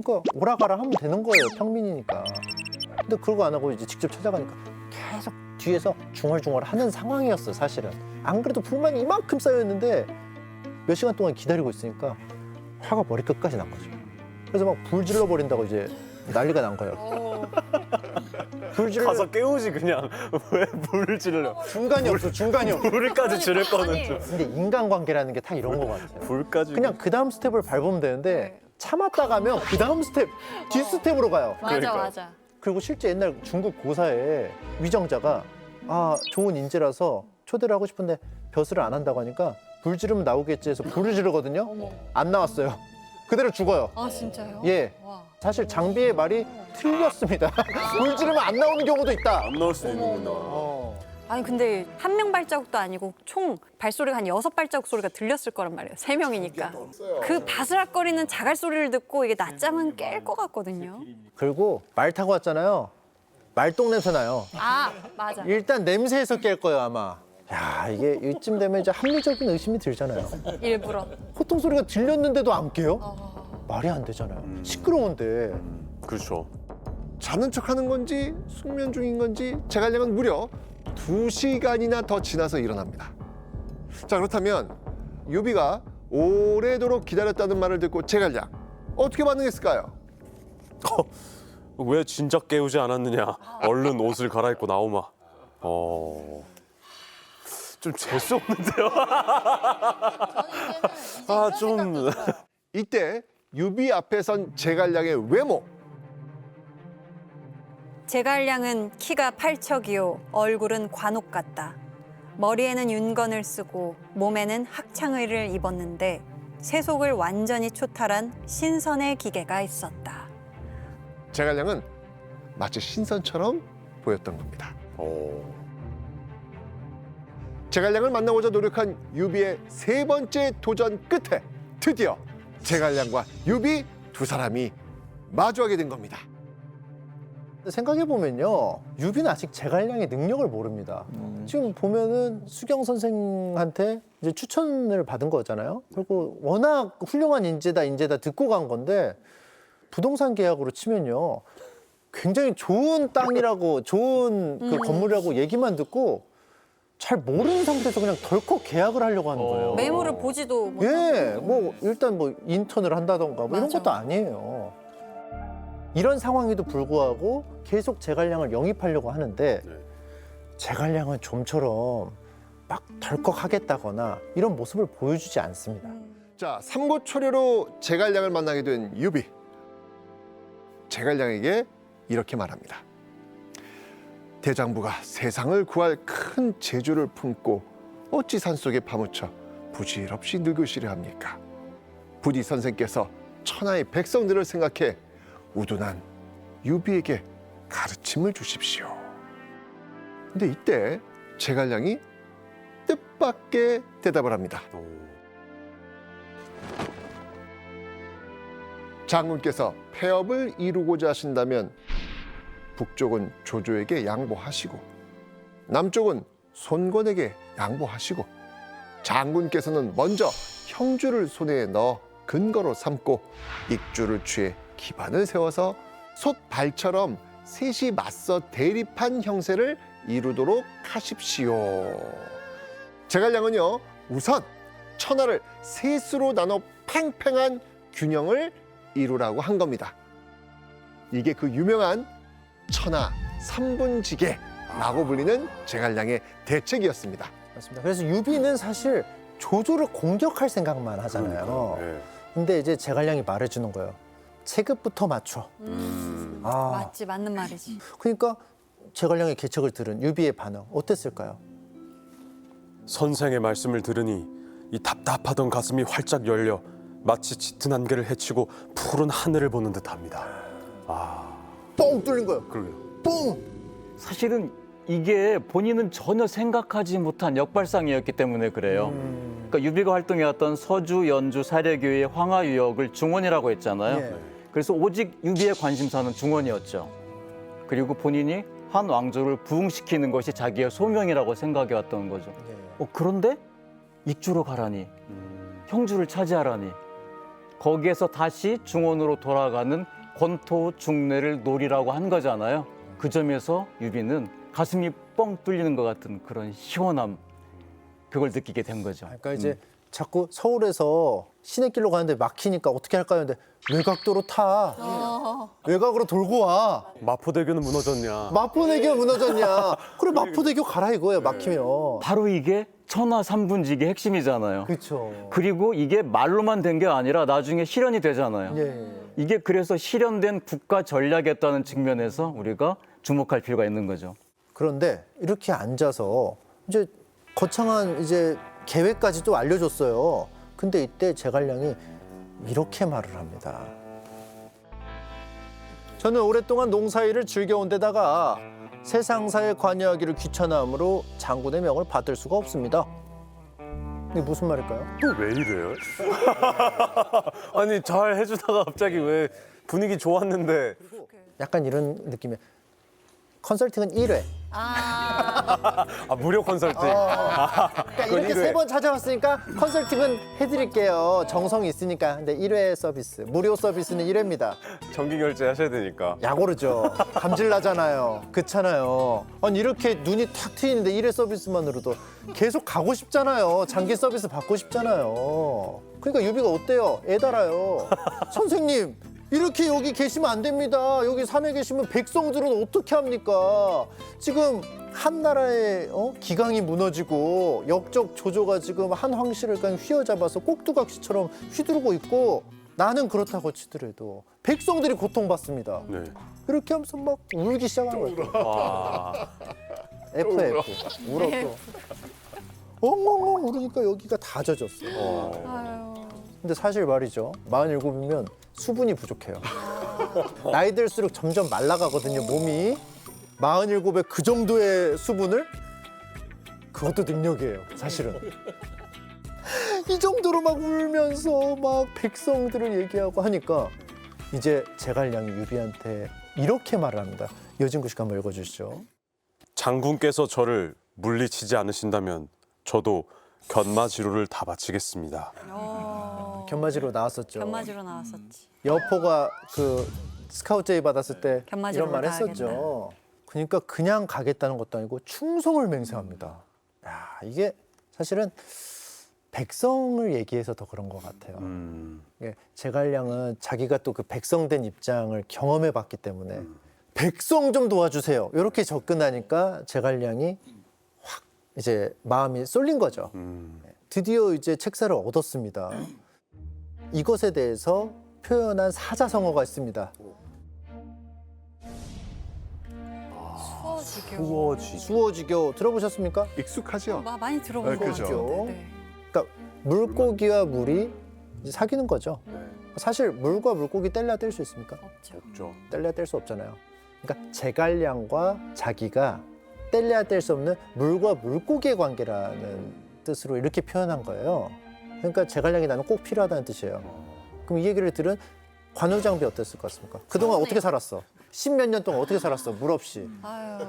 그러니까 오라 가라 하면 되는 거예요. 평민이니까. 근데 그러고 안 하고 이제 직접 찾아가니까 계속 뒤에서 중얼중얼 하는 상황이었어요, 사실은. 안 그래도 불만이 이만큼 쌓여있는데 몇 시간 동안 기다리고 있으니까 화가 머리끝까지 난 거죠. 그래서 막 불 질러버린다고 이제 난리가 난 거예요. 불 질러 가서 깨우지 그냥. 왜 불을 지르려? 중간이 없어, 중간이 없어. 불까지 지를 거는 좀. 근데 인간관계라는 게 다 이런 거 같아요. 불까지. 그냥 그 다음 스텝을 밟으면 되는데 참았다 가면 그 다음 스텝, 뒷 스텝으로 가요. 맞아 그러니까요. 맞아. 그리고 실제 옛날 중국 고사에 위정자가 좋은 인재라서 초대를 하고 싶은데 벼슬을 안 한다고 하니까 불 지르면 나오겠지 해서 불을 지르거든요. 어머. 안 나왔어요. 그대로 죽어요. 아 진짜요? 예. 와. 사실 장비의 말이 틀렸습니다. 불 지르면 안 나오는 경우도 있다. 안 나올 수도 있는구나. 아니 근데 한 명 발자국도 아니고 총 발소리가 한 6발자국 소리가 들렸을 거란 말이에요. 3명이니까. 그 바스락거리는 자갈 소리를 듣고 이게 낮잠은 깰 것 같거든요. 그리고 말 타고 왔잖아요. 말똥 냄새 나요. 아 맞아. 일단 냄새에서 깰 거예요, 아마. 야, 이게 이쯤 되면 이제 합리적인 의심이 들잖아요. 일부러. 호통 소리가 들렸는데도 안 깨요? 말이 안 되잖아요. 시끄러운데. 그렇죠. 자는 척하는 건지 숙면 중인 건지 제갈량은 무려 2시간이나 더 지나서 일어납니다. 자, 그렇다면 유비가 오래도록 기다렸다는 말을 듣고 제갈량 어떻게 반응했을까요? 왜 진작 깨우지 않았느냐. 얼른 옷을 갈아입고 나오마. 좀 재수 없는데요. 좀. 이때 유비 앞에 선 제갈량의 외모. 제갈량은 키가 8척이요 얼굴은 관옥 같다. 머리에는 윤건을 쓰고 몸에는 학창의를 입었는데 세속을 완전히 초탈한 신선의 기계가 있었다. 제갈량은 마치 신선처럼 보였던 겁니다. 제갈량을 만나고자 노력한 유비의 3번째 도전 끝에 드디어 제갈량과 유비 두 사람이 마주하게 된 겁니다. 생각해보면요. 유비는 아직 제갈량의 능력을 모릅니다. 지금 보면은 수경 선생한테 이제 추천을 받은 거잖아요. 그리고 워낙 훌륭한 인재다 듣고 간 건데 부동산 계약으로 치면요. 굉장히 좋은 땅이라고 좋은 그 건물이라고 얘기만 듣고 잘 모르는 상태에서 그냥 덜컥 계약을 하려고 하는 거예요. 매물을 보지도 못하고. 예, 뭐 일단 뭐 인턴을 한다던가 뭐 이런 맞아. 것도 아니에요. 이런 상황에도 불구하고 계속 제갈량을 영입하려고 하는데 제갈량은 좀처럼 막 덜컥 하겠다거나 이런 모습을 보여주지 않습니다. 자, 삼고초려로 제갈량을 만나게 된 유비. 제갈량에게 이렇게 말합니다. 대장부가 세상을 구할 큰 재주를 품고 어찌 산속에 파묻혀 부질없이 늙으시려 합니까? 부디 선생께서 천하의 백성들을 생각해 우둔한 유비에게 가르침을 주십시오. 근데 이때 제갈량이 뜻밖의 대답을 합니다. 장군께서 폐업을 이루고자 하신다면 북쪽은 조조에게 양보하시고 남쪽은 손권에게 양보하시고 장군께서는 먼저 형주를 손에 넣어 근거로 삼고 익주를 취해 기반을 세워서 솥발처럼 셋이 맞서 대립한 형세를 이루도록 하십시오. 제갈량은요, 우선 천하를 셋으로 나눠 팽팽한 균형을 이루라고 한 겁니다. 이게 그 유명한 천하 삼분지계라고 불리는 제갈량의 대책이었습니다. 맞습니다. 그래서 유비는 사실 조조를 공격할 생각만 하잖아요. 네. 근데 이제 제갈량이 말해주는 거예요. 체급부터 맞춰. 맞지 맞는 말이지. 그러니까 제갈량의 계책을 들은 유비의 반응 어땠을까요? 선생의 말씀을 들으니 이 답답하던 가슴이 활짝 열려 마치 짙은 안개를 헤치고 푸른 하늘을 보는 듯합니다. 뻥 뚫린 거예요. 그러게요. 뻥! 사실은 이게 본인은 전혀 생각하지 못한 역발상이었기 때문에 그래요. 그러니까 유비가 활동해왔던 서주, 연주, 사려교의 황하유역을 중원이라고 했잖아요. 예. 그래서 오직 유비의 관심사는 중원이었죠. 그리고 본인이 한 왕조를 부흥시키는 것이 자기의 소명이라고 생각해왔던 거죠. 예. 그런데 익주로 가라니, 형주를 차지하라니. 거기에서 다시 중원으로 돌아가는 권토 중례를 노리라고 한 거잖아요. 그 점에서 유비는 가슴이 뻥 뚫리는 것 같은 그런 시원함, 그걸 느끼게 된 거죠. 그러니까 이제 자꾸 서울에서 시내길로 가는데 막히니까 어떻게 할까요? 근데 외곽도로 타. 외곽으로 돌고 와. 마포대교는 무너졌냐? 마포대교 무너졌냐? 그래 마포대교 가라 이거예요. 막히면. 바로 이게 천하 삼분지기의 핵심이잖아요. 그렇죠. 그리고 이게 말로만 된 게 아니라 나중에 실현이 되잖아요. 예. 이게 그래서 실현된 국가 전략이었다는 측면에서 우리가 주목할 필요가 있는 거죠. 그런데 이렇게 앉아서 이제 거창한 이제 계획까지도 알려줬어요. 근데 이때 제갈량이 이렇게 말을 합니다. 저는 오랫동안 농사일을 즐겨온 데다가 세상사에 관여하기를 귀찮아하므로 장군의 명을 받을 수가 없습니다. 이게 무슨 말일까요? 또 왜 이래요? 아니 잘 해주다가 갑자기 왜 분위기 좋았는데 약간 이런 느낌의 컨설팅은 1회. 아, 아 무료 컨설팅. 그러니까 그건 이렇게 1회. 3번 찾아왔으니까 컨설팅은 해드릴게요. 정성이 있으니까. 근데 1회 서비스, 무료 서비스는 1회입니다. 정기 결제 하셔야 되니까. 약오르죠. 감질 나잖아요. 그렇잖아요. 아니 이렇게 눈이 탁 트이는데 1회 서비스만으로도 계속 가고 싶잖아요. 장기 서비스 받고 싶잖아요. 그러니까 유비가 어때요? 애달아요. 선생님 이렇게 여기 계시면 안 됩니다. 여기 산에 계시면 백성들은 어떻게 합니까? 지금 한 나라의 기강이 무너지고 역적 조조가 지금 한 황실을 그냥 휘어잡아서 꼭두각시처럼 휘두르고 있고 나는 그렇다고 치더라도 백성들이 고통받습니다. 네. 이렇게 하면서 막 울기 시작하는 거예요. 와. FF 울어 또. 엉엉엉 울으니까 여기가 다 젖었어. 아유. 근데 사실 말이죠. 47이면 수분이 부족해요. 나이 들수록 점점 말라가거든요, 몸이. 47에 그 정도의 수분을? 그것도 능력이에요, 사실은. 이 정도로 막 울면서 막 백성들을 얘기하고 하니까 이제 제갈량이 유비한테 이렇게 말을 합니다. 여진구 씨가 한번 읽어주시죠. 장군께서 저를 물리치지 않으신다면 저도 견마지로를 다 바치겠습니다. 견마지로 나왔었죠. 견마지로 나왔었지. 여포가 그 스카우트 제의 받았을 때 견마지로 이런 말 했었죠. 그러니까 그냥 가겠다는 것도 아니고 충성을 맹세합니다. 야, 이게 사실은 백성을 얘기해서 더 그런 것 같아요. 이게 제갈량은 자기가 또 그 백성된 입장을 경험해 봤기 때문에 백성 좀 도와주세요. 이렇게 접근하니까 제갈량이 확 이제 마음이 쏠린 거죠. 드디어 이제 책사를 얻었습니다. 이것에 대해서 표현한 사자성어가 있습니다. 수어지교. 수어지교 들어보셨습니까? 익숙하죠? 많이 들어본 네, 것 그죠. 같아요. 네. 그러니까 물고기와 물이 이제 사귀는 거죠. 사실 물과 물고기 뗄래야 뗄 수 있습니까? 없죠. 없죠. 뗄래야 뗄 수 없잖아요. 그러니까 제갈량과 자기가 뗄래야 뗄 수 없는 물과 물고기의 관계라는 뜻으로 이렇게 표현한 거예요. 그러니까 제갈량이 나는 꼭 필요하다는 뜻이에요. 그럼 이 얘기를 들은 관우장비 어땠을 것 같습니까? 그동안 어떻게 살았어? 10몇 년 동안 어떻게 살았어? 물 없이. 아유.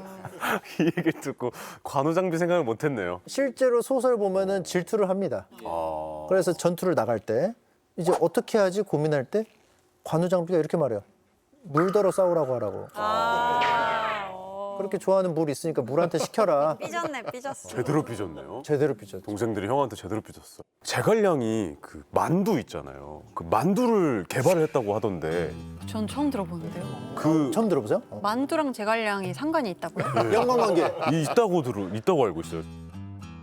이 얘기를 듣고 관우장비 생각을 못했네요. 실제로 소설 보면은 질투를 합니다. 그래서 전투를 나갈 때 이제 어떻게 하지 고민할 때 관우장비가 이렇게 말해요. 물더러 싸우라고 하라고. 그렇게 좋아하는 물 있으니까 물한테 시켜라. 삐졌네, 삐졌어. 제대로 삐졌네요. 제대로 삐졌죠. 동생들이 형한테 제대로 삐졌어. 제갈량이 그 만두 있잖아요. 그 만두를 개발을 했다고 하던데 전 처음 들어보는데요. 그 처음 들어보세요? 만두랑 제갈량이 상관이 있다고요? 연관관계. 있다고 알고 있어요.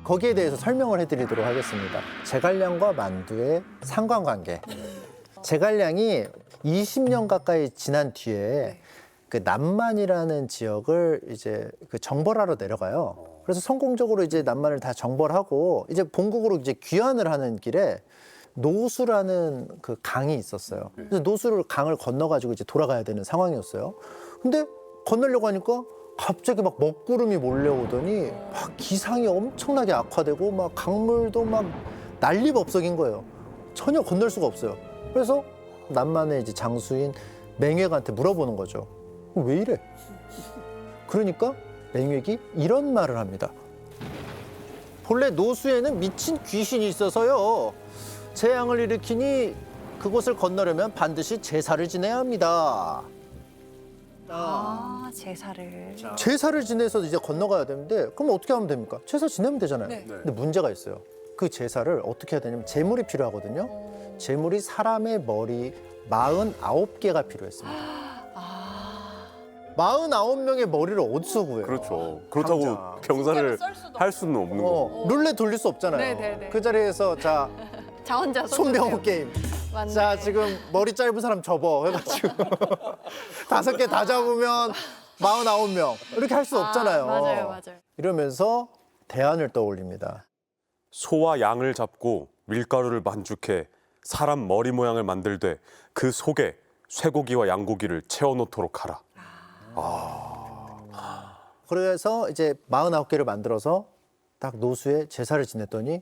거기에 대해서 설명을 해드리도록 하겠습니다. 제갈량과 만두의 상관관계. 제갈량이 20년 가까이 지난 뒤에 그 남만이라는 지역을 이제 그 정벌하러 내려가요. 그래서 성공적으로 이제 남만을 다 정벌하고 이제 본국으로 이제 귀환을 하는 길에 노수라는 그 강이 있었어요. 그래서 노수를 강을 건너가지고 이제 돌아가야 되는 상황이었어요. 근데 건너려고 하니까 갑자기 막 먹구름이 몰려오더니 막 기상이 엄청나게 악화되고 막 강물도 막 난리법석인 거예요. 전혀 건널 수가 없어요. 그래서 남만의 이제 장수인 맹획한테 물어보는 거죠. 왜 이래? 그러니까 맹획이 이런 말을 합니다. 본래 노수에는 미친 귀신이 있어서요. 재앙을 일으키니 그곳을 건너려면 반드시 제사를 지내야 합니다. 제사를. 제사를 지내서 이제 건너가야 되는데 그럼 어떻게 하면 됩니까? 제사 지내면 되잖아요. 네. 근데 문제가 있어요. 그 제사를 어떻게 해야 되냐면 제물이 필요하거든요. 제물이 사람의 머리 49개가 필요했습니다. 49명의 머리를 어디서 구해요? 그렇죠. 그렇다고 당장. 병사를 썰 수도 할 수는 없는 거고. 룰렛 돌릴 수 없잖아요. 네네네. 그 자리에서 자 자원자손. 손병호 게임. 맞네. 자 지금 머리 짧은 사람 접어 해가지고 5개 다 잡으면 49명 이렇게 할 수 없잖아요. 맞아요. 이러면서 대안을 떠올립니다. 소와 양을 잡고 밀가루를 반죽해 사람 머리 모양을 만들되 그 속에 쇠고기와 양고기를 채워놓도록 하라. 그래서 이제 49개를 만들어서 딱 노수에 제사를 지냈더니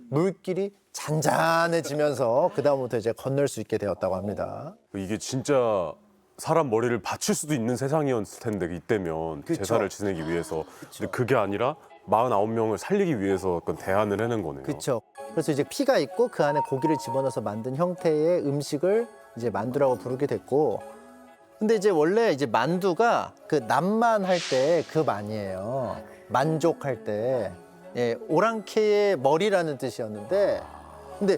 물길이 잔잔해지면서 그다음부터 이제 건널 수 있게 되었다고 합니다. 이게 진짜 사람 머리를 받칠 수도 있는 세상이었을 텐데 이때면 그쵸. 제사를 지내기 위해서. 근데 그게 아니라 49명을 살리기 위해서 어떤 대안을 해낸 거네요. 그렇죠. 그래서 이제 피가 있고 그 안에 고기를 집어넣어서 만든 형태의 음식을 이제 만두라고 부르게 됐고, 근데 이제 원래 이제 만두가 그 남만할 때 그 만이에요. 만족할 때. 예, 오랑캐의 머리라는 뜻이었는데, 근데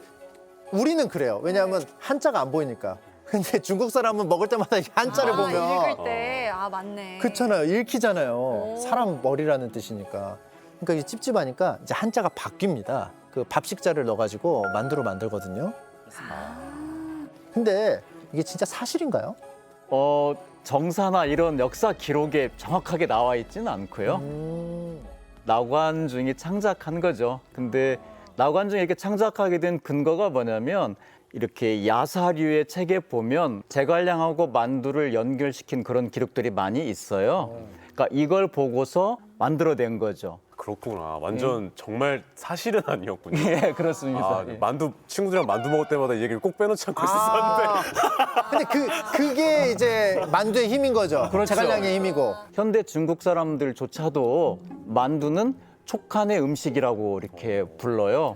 우리는 그래요. 왜냐하면 한자가 안 보이니까. 근데 중국 사람은 먹을 때마다 이 한자를 보면 읽을 때, 맞네. 그렇잖아요. 읽히잖아요. 사람 머리라는 뜻이니까. 그러니까 이게 찝찝하니까 이제 한자가 바뀝니다. 그 밥식자를 넣어가지고 만두로 만들거든요. 근데 이게 진짜 사실인가요? 정사나 이런 역사 기록에 정확하게 나와 있지는 않고요. 나관중이 창작한 거죠. 근데 나관중이 이렇게 창작하게 된 근거가 뭐냐면 이렇게 야사류의 책에 보면 제갈량하고 만두를 연결시킨 그런 기록들이 많이 있어요. 그러니까 이걸 보고서 만들어낸 거죠. 그렇구나. 완전 정말 사실은 아니었군요. 예, 그렇습니다. 예. 만두 친구들이랑 만두 먹을 때마다 이 얘기를 꼭 빼놓지 않고 있었는데. 근데 그게 이제 만두의 힘인 거죠. 그렇죠. 제갈량의 힘이고. 현대 중국 사람들조차도 만두는 촉간의 음식이라고 이렇게 불러요.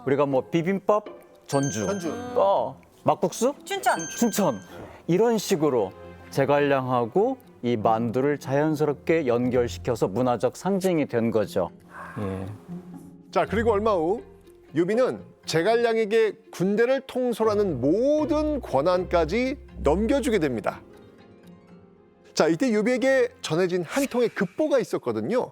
우리가 뭐 비빔밥, 전주, 막국수, 춘천 이런 식으로 제갈량하고 이 만두를 자연스럽게 연결시켜서 문화적 상징이 된 거죠. 예. 자, 그리고 얼마 후 유비는 제갈량에게 군대를 통솔하는 모든 권한까지 넘겨주게 됩니다. 자, 이때 유비에게 전해진 한 통의 급보가 있었거든요.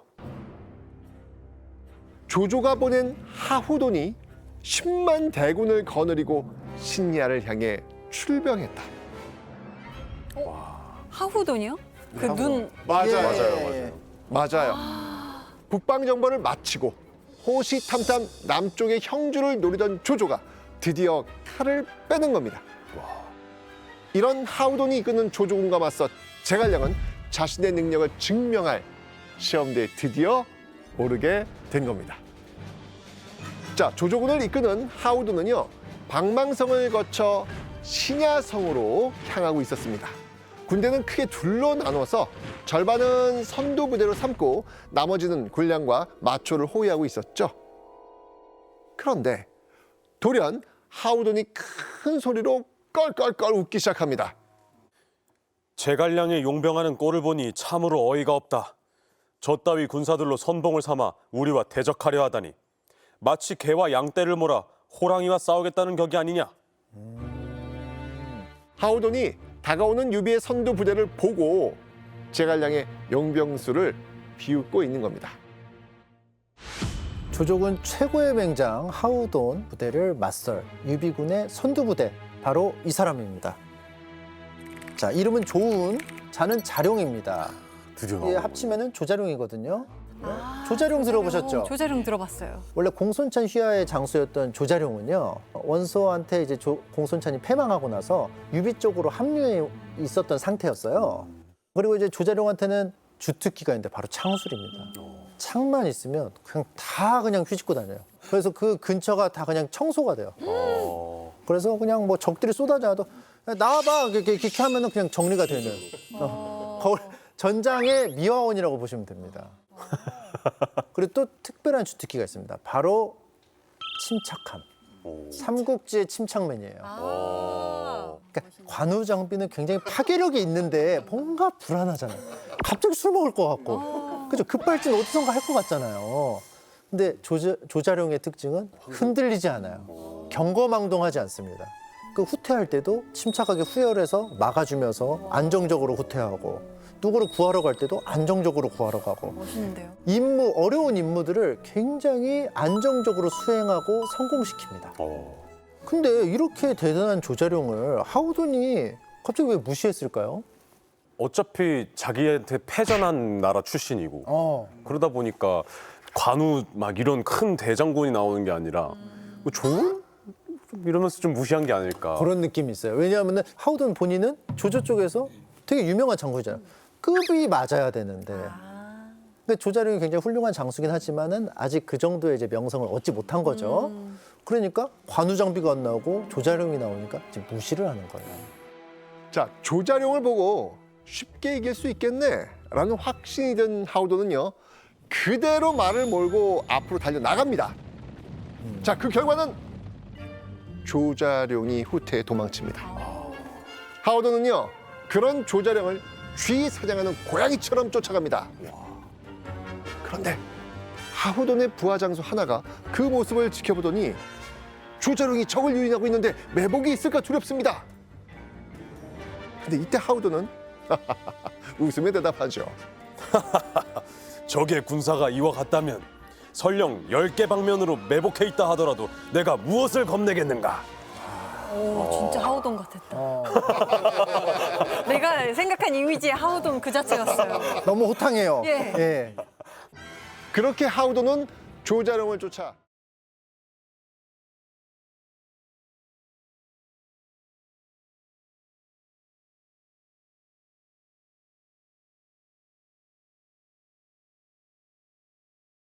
조조가 보낸 하후돈이 10만 대군을 거느리고 신야를 향해 출병했다. 하후돈이요? 그 눈. 맞아요. 맞아요. 북방 정벌을 마치고 호시탐탐 남쪽의 형주를 노리던 조조가 드디어 칼을 빼는 겁니다. 이런 하우돈이 이끄는 조조군과 맞서 제갈량은 자신의 능력을 증명할 시험대에 드디어 오르게 된 겁니다. 자, 조조군을 이끄는 하우돈은요, 방망성을 거쳐 신야성으로 향하고 있었습니다. 군대는 크게 둘로 나눠서 절반은 선두 부대로 삼고 나머지는 군량과 마초를 호위하고 있었죠. 그런데 돌연 하우돈이 큰 소리로 껄껄껄 웃기 시작합니다. 제갈량의 용병하는 꼴을 보니 참으로 어이가 없다. 저 따위 군사들로 선봉을 삼아 우리와 대적하려 하다니 마치 개와 양떼를 몰아 호랑이와 싸우겠다는 격이 아니냐. 하우돈이 다가오는 유비의 선두 부대를 보고 제갈량의 용병수를 비웃고 있는 겁니다. 조조군 최고의 맹장 하우돈 부대를 맞설 유비군의 선두 부대, 바로 이 사람입니다. 자, 이름은 조운, 자는 자룡입니다. 드디어 이게 합치면은 조자룡이거든요. 조자룡 들어보셨죠? 조자룡 들어봤어요. 원래 공손찬 휘하의 장수였던 조자룡은요, 원소한테 이제 공손찬이 패망하고 나서 유비 쪽으로 합류해 있었던 상태였어요. 그리고 이제 조자룡한테는 주특기가 있는데 바로 창술입니다. 창만 있으면 그냥 휘짓고 다녀요. 그래서 그 근처가 다 그냥 청소가 돼요. 그래서 그냥 뭐 적들이 쏟아져도 나와봐 이렇게 하면은 그냥 정리가 되는. 전장의 미화원이라고 보시면 됩니다. 그리고 또 특별한 주특기가 있습니다. 바로 침착함. 삼국지의 침착맨이에요. 그러니까 관우 장비는 굉장히 파괴력이 있는데 뭔가 불안하잖아요. 갑자기 술 먹을 것 같고, 그죠? 급발진 어디선가 할 것 같잖아요. 근데 조자룡의 특징은 흔들리지 않아요. 경거망동하지 않습니다. 그 후퇴할 때도 침착하게 후열해서 막아주면서 안정적으로 후퇴하고, 누구를 구하러 갈 때도 안정적으로 구하러 가고, 멋있는데요. 어려운 임무들을 굉장히 안정적으로 수행하고 성공시킵니다. 근데 이렇게 대단한 조자룡을 하우돈이 갑자기 왜 무시했을까요? 어차피 자기한테 패전한 나라 출신이고 그러다 보니까 관우 막 이런 큰 대장군이 나오는 게 아니라 뭐 좋은? 이러면서 좀 무시한 게 아닐까. 그런 느낌이 있어요. 왜냐하면 하우돈 본인은 조조 쪽에서 되게 유명한 장군이잖아요. 급이 맞아야 되는데. 근데 조자룡이 굉장히 훌륭한 장수긴 하지만은 아직 그 정도의 이제 명성을 얻지 못한 거죠. 그러니까 관우 장비가 안 나오고 조자룡이 나오니까 지금 무시를 하는 거예요. 자, 조자룡을 보고 쉽게 이길 수 있겠네라는 확신이 든 하우돈은요, 그대로 말을 몰고 앞으로 달려나갑니다. 자, 그 결과는 조자룡이 후퇴에 도망칩니다. 하우돈은요, 그런 조자룡을 쥐 사냥하는 고양이처럼 쫓아갑니다. 그런데 하우돈의 부하 장수 하나가 그 모습을 지켜보더니 조자룡이 적을 유인하고 있는데 매복이 있을까 두렵습니다. 근데 이때 하우돈은 웃으며 대답하죠. 적의 군사가 이와 같다면 설령 10개 방면으로 매복해 있다 하더라도 내가 무엇을 겁내겠는가. 오, 진짜 하우돈 같았다. 내가 생각한 이미지의 하우돈 그 자체였어요. 너무 호탕해요. 예. 예. 그렇게 하우돈은 조자룡을 쫓아